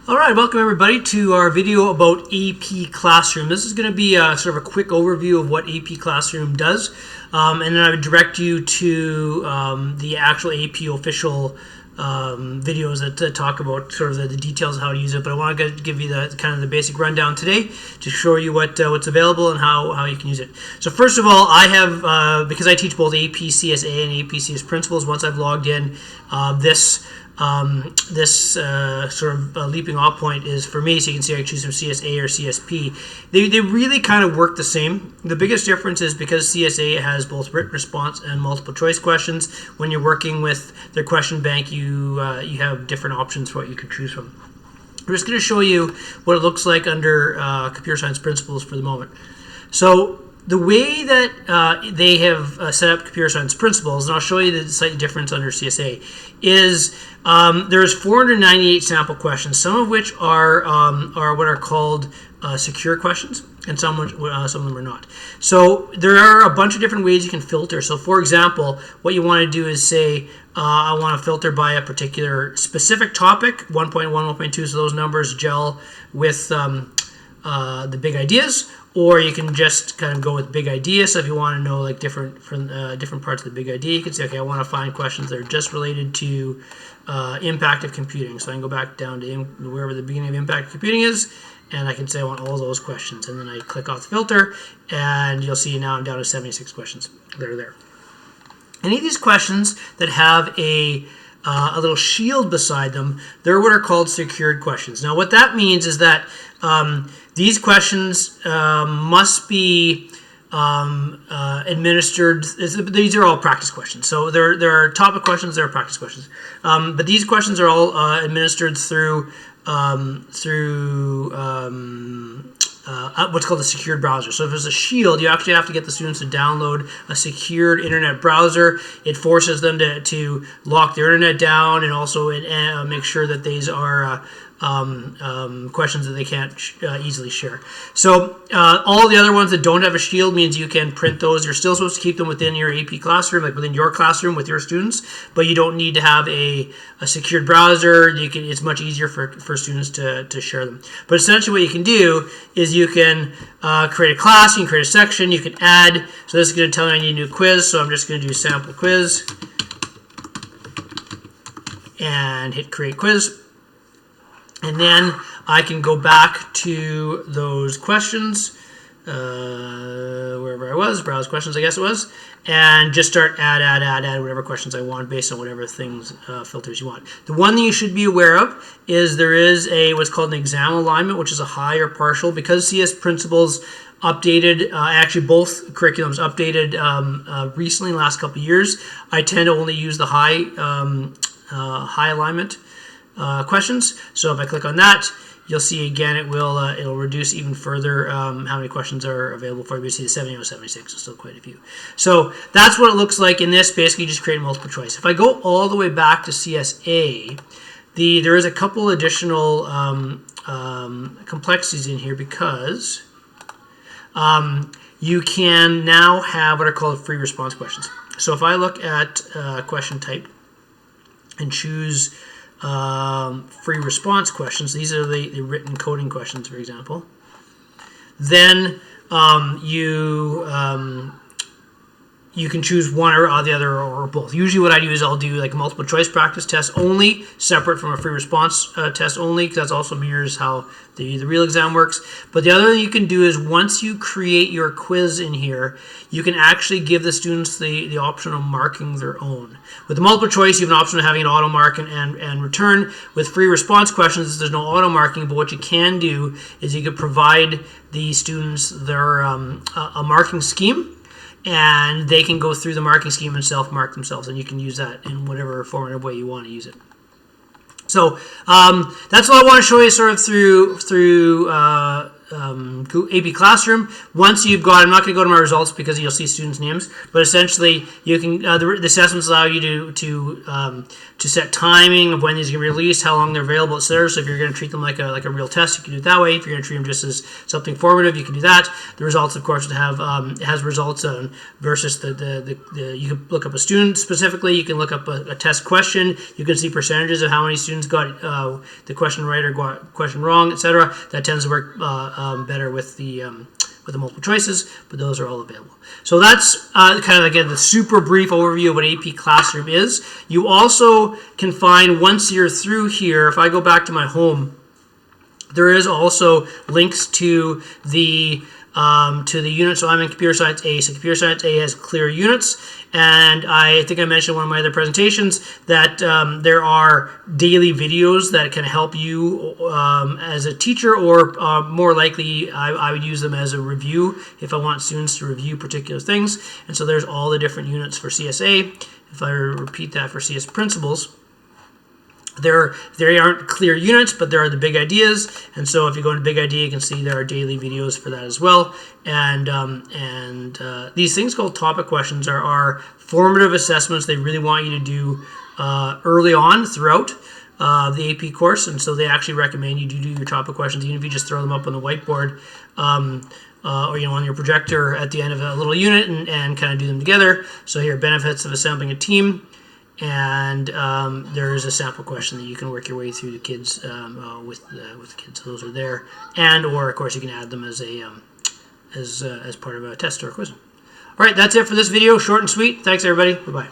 All right, welcome everybody to our video about AP Classroom. This is going to be sort of a quick overview of what AP Classroom does, and then I would direct you to the actual AP official videos that talk about sort of the details of how to use it. But I want to give you the kind of the basic rundown today to show you what's available and how you can use it. So first of all, I have because I teach both AP CSA and AP CS principles. Once I've logged in, this sort of leaping off point is for me, so you can see I can choose from CSA or CSP. They really kind of work the same. The biggest difference is because CSA has both written response and multiple choice questions. When you're working with their question bank, you have different options for what you can choose from. I'm just going to show you what it looks like under computer science principles for the moment. So the way that they have set up computer science principles, and I'll show you the slight difference under CSA, is there's 498 sample questions, some of which are what are called secure questions, and some of them are not. So there are a bunch of different ways you can filter. So for example, what you want to do is say, I want to filter by a particular specific topic, 1.1, 1.2, so those numbers gel with the big ideas. Or you can just kind of go with big idea. So if you want to know like different parts of the big idea, you can say, okay, I want to find questions that are just related to impact of computing. So I can go back down to wherever the beginning of impact of computing is, and I can say I want all those questions. And then I click off the filter, and you'll see now I'm down to 76 questions that are there. Any of these questions that have a little shield beside them, they're what are called secured questions. Now what that means is that these questions must be administered. These are all practice questions. So there are topic questions, there are practice questions. But these questions are all administered through what's called a secured browser. So if there's a shield, you actually have to get the students to download a secured internet browser. It forces them to lock their internet down and also make sure that these are questions that they can't easily share. So all the other ones that don't have a shield means you can print those. You're still supposed to keep them within your AP classroom, like within your classroom with your students, but you don't need to have a secured browser. It's much easier for students to share them. But essentially what you can do is you can create a class, you can create a section, you can add. So this is going to tell me I need a new quiz, so I'm just going to do sample quiz and hit create quiz. And then I can go back to those questions, wherever I was, browse questions, I guess it was, and just start add whatever questions I want based on whatever things, filters you want. The one that you should be aware of is there is what's called an exam alignment, which is a high or partial. Because CS principles updated, actually both curriculums updated recently in the last couple of years, I tend to only use the high alignment questions. So if I click on that, you'll see again it'll reduce even further how many questions are available for you. You see the 70 or 76, so still quite a few. So that's what it looks like in this. Basically, just create multiple choice. If I go all the way back to CSA, there is a couple additional complexities in here because you can now have what are called free response questions. So if I look at question type and choose free response questions, these are the written coding questions, for example, then you can choose one or the other or both. Usually what I do is I'll do like multiple choice practice tests only, separate from a free response test only, because that also mirrors how the real exam works. But the other thing you can do is once you create your quiz in here, you can actually give the students the option of marking their own. With the multiple choice, you have an option of having an auto mark and return. With free response questions, there's no auto marking, but what you can do is you could provide the students their a marking scheme, and they can go through the marking scheme and self-mark themselves, and you can use that in whatever formative way you want to use it. So that's what I want to show you sort of through AP Classroom. Once you've got, I'm not going to go to my results because you'll see students' names, but essentially you can the assessments allow you to set timing of when these are going to be released, how long they're available, etc. So if you're going to treat them like a real test, you can do it that way. If you're going to treat them just as something formative, you can do that. The results, of course, it has results versus you can look up a student specifically. You can look up a test question. You can see percentages of how many students got the question right or got question wrong, etc. That tends to work better with the multiple choices, but those are all available. So that's kind of, again, the super brief overview of what AP Classroom is. You also can find, once you're through here, if I go back to my home, there is also links to the unit. So I'm in Computer Science A. So Computer Science A has clear units, and I think I mentioned in one of my other presentations that there are daily videos that can help you as a teacher, or more likely I would use them as a review if I want students to review particular things. And so there's all the different units for CSA. If I repeat that for CS Principles, they aren't clear units, but there are the big ideas. And so if you go into big idea, you can see there are daily videos for that as well. And these things called topic questions are formative assessments they really want you to do early on throughout the AP course. And so they actually recommend you do your topic questions, even if you just throw them up on the whiteboard or on your projector at the end of a little unit and kind of do them together. So here are benefits of assembling a team. And there is a sample question that you can work your way through the kids with the kids. So those are there, or of course you can add them as part of a test or a quiz. All right, that's it for this video. Short and sweet. Thanks everybody. Bye bye.